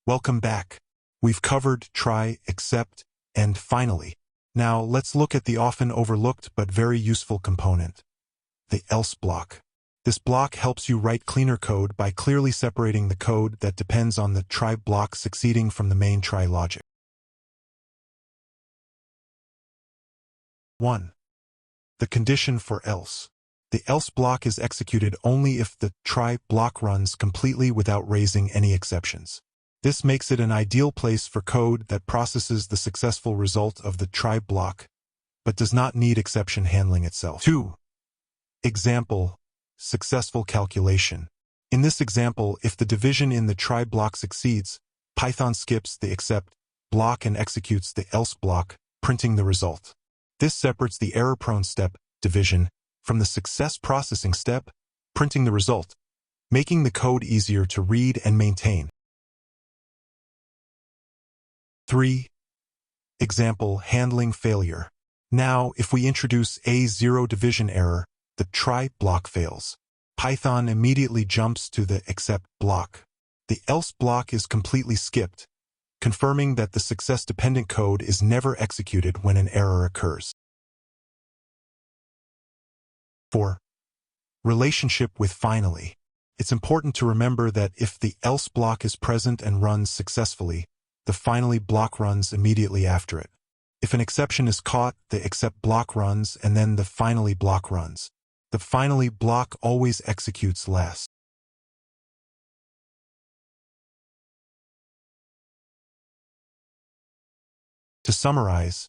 Welcome back. We've covered try, except, and finally. Now let's look at the often overlooked but very useful component, the else block. This block helps you write cleaner code by clearly separating the code that depends on the try block succeeding from the main try logic. 1. The condition for else. The else block is executed only if the try block runs completely without raising any exceptions. This makes it an ideal place for code that processes the successful result of the try block, but does not need exception handling itself. 2. Example, successful calculation. In this example, if the division in the try block succeeds, Python skips the except block and executes the else block, printing the result. This separates the error-prone step, division, from the success processing step, printing the result, making the code easier to read and maintain. 3. Example, handling failure. Now, if we introduce a zero division error, the try block fails. Python immediately jumps to the except block. The else block is completely skipped, confirming that the success-dependent code is never executed when an error occurs. 4. Relationship with finally. It's important to remember that if the else block is present and runs successfully, the finally block runs immediately after it. If an exception is caught, the except block runs and then the finally block runs. The finally block always executes last. To summarize,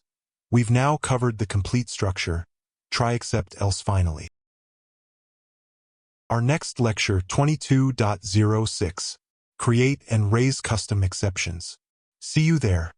we've now covered the complete structure, try except else finally. Our next lecture 22.06, Create and Raise Custom Exceptions. See you there.